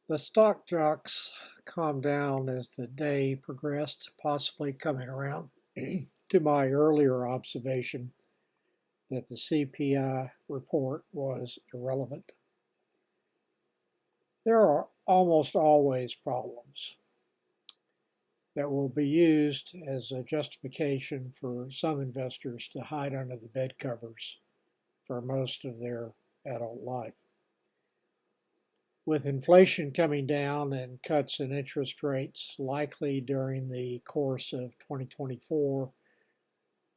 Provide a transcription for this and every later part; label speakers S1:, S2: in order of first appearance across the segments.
S1: The stock jocks calmed down as the day progressed, possibly coming around to my earlier observation that the CPI report was irrelevant. There are almost always problems that will be used as a justification for some investors to hide under the bed covers for most of their adult life. With inflation coming down and cuts in interest rates likely during the course of 2024,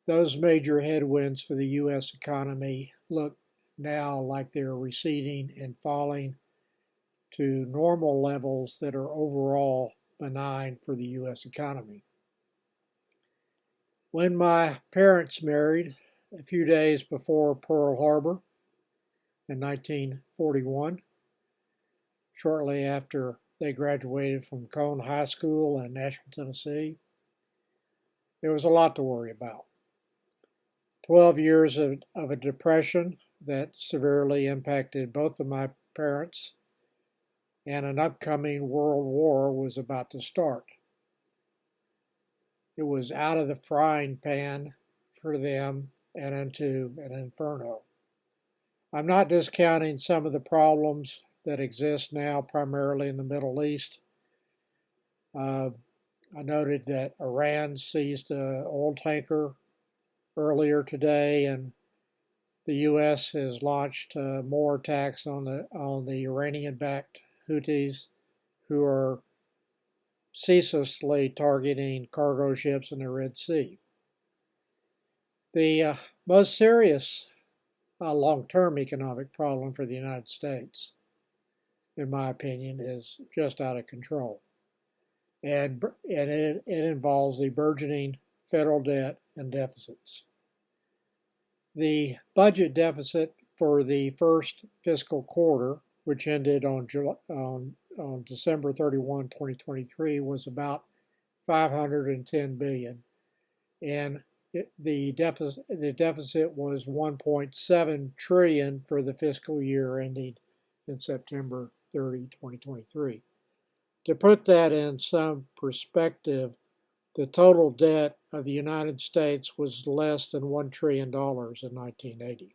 S1: those major headwinds for the U.S. economy look now like they're receding and falling to normal levels that are overall benign for the U.S. economy. When my parents married a few days before Pearl Harbor in 1941, shortly after they graduated from Cone High School in Nashville, Tennessee, there was a lot to worry about. 12 years of a depression that severely impacted both of my parents, and an upcoming world war was about to start. It was out of the frying pan for them and into an inferno. I'm not discounting some of the problems that exist now, primarily in the Middle East. I noted that Iran seized an oil tanker earlier today, and the U.S. has launched more attacks on the Iranian-backed Houthis, who are ceaselessly targeting cargo ships in the Red Sea. The most serious long-term economic problem for the United States, in my opinion, is just out of control. And it involves the burgeoning federal debt and deficits. The budget deficit for the first fiscal quarter, which ended on December 31, 2023, was about $510 billion, and the deficit was $1.7 trillion for the fiscal year ending in September 30, 2023. To put that in some perspective, the total debt of the United States was less than $1 trillion in 1980.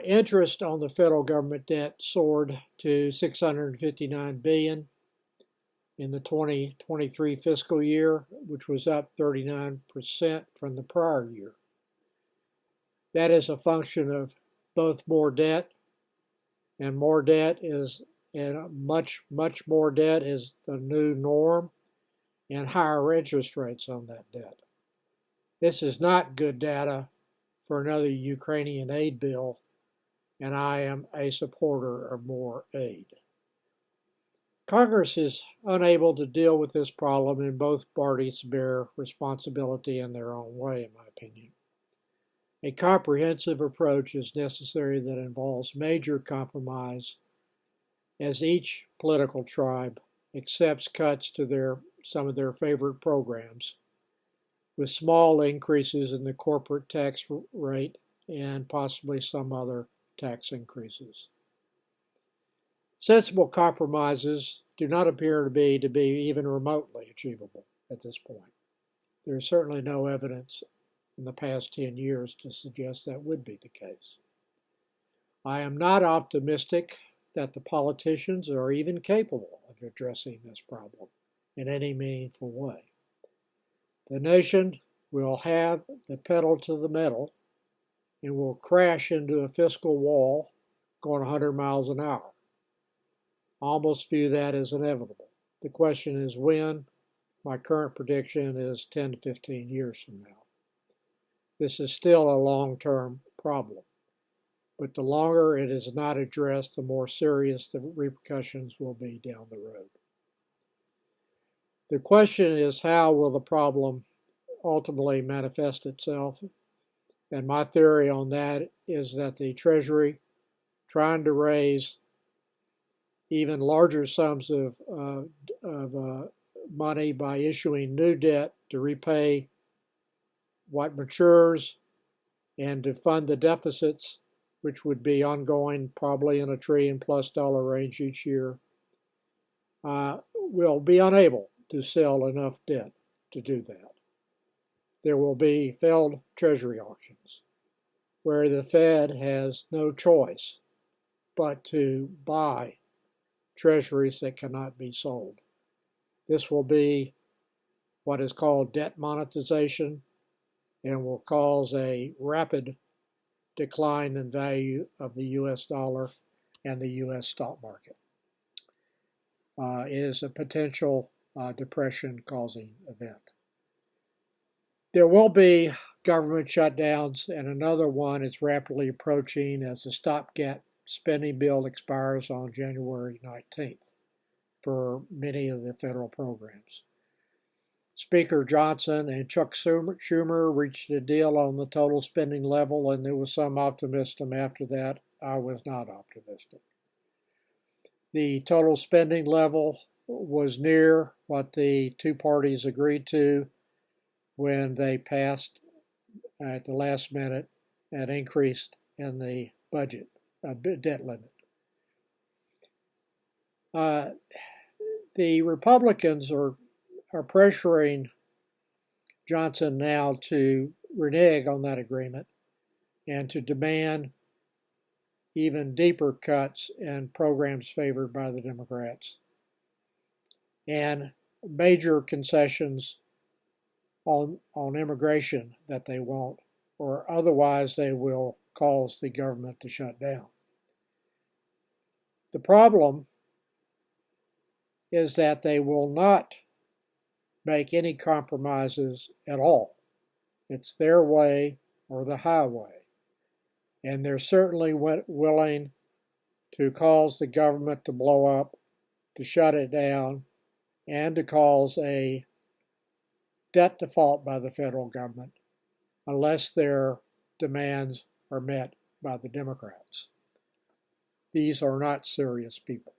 S1: Interest on the federal government debt soared to $659 billion in the 2023 fiscal year, which was up 39% from the prior year. That is a function of both more debt, and much more debt is the new norm, and higher interest rates on that debt. This is not good data for another Ukrainian aid bill, and I am a supporter of more aid. Congress is unable to deal with this problem, and both parties bear responsibility in their own way, in my opinion. A comprehensive approach is necessary that involves major compromise, as each political tribe accepts cuts to some of their favorite programs, with small increases in the corporate tax rate and possibly some other tax increases. Sensible compromises do not appear to be even remotely achievable at this point. There is certainly no evidence in the past 10 years to suggest that would be the case. I am not optimistic that the politicians are even capable of addressing this problem in any meaningful way. The nation will have the pedal to the metal and will crash into a fiscal wall going 100 miles an hour. I almost view that as inevitable. The question is when. My current prediction is 10 to 15 years from now. This is still a long-term problem, but the longer it is not addressed, the more serious the repercussions will be down the road. The question is, how will the problem ultimately manifest itself? And my theory on that is that the Treasury, trying to raise even larger sums of money by issuing new debt to repay what matures and to fund the deficits which would be ongoing probably in $1 trillion+ range each year, will be unable to sell enough debt to do that. There will be failed treasury auctions where the Fed has no choice but to buy treasuries that cannot be sold. This will be what is called debt monetization and will cause a rapid decline in value of the US dollar and the US stock market. It is a potential depression-causing event. There will be government shutdowns, and another one is rapidly approaching as the stopgap spending bill expires on January 19th for many of the federal programs. Speaker Johnson and Chuck Schumer reached a deal on the total spending level, and there was some optimism after that. I was not optimistic. The total spending level was near what the two parties agreed to when they passed at the last minute an increase in the budget, debt limit. The Republicans are pressuring Johnson now to renege on that agreement and to demand even deeper cuts in programs favored by the Democrats and major concessions on immigration that they want, or otherwise they will cause the government to shut down. The problem is that they will not make any compromises at all. It's their way or the highway. And they're certainly willing to cause the government to blow up, to shut it down, and to cause a debt default by the federal government unless their demands are met by the Democrats. These are not serious people.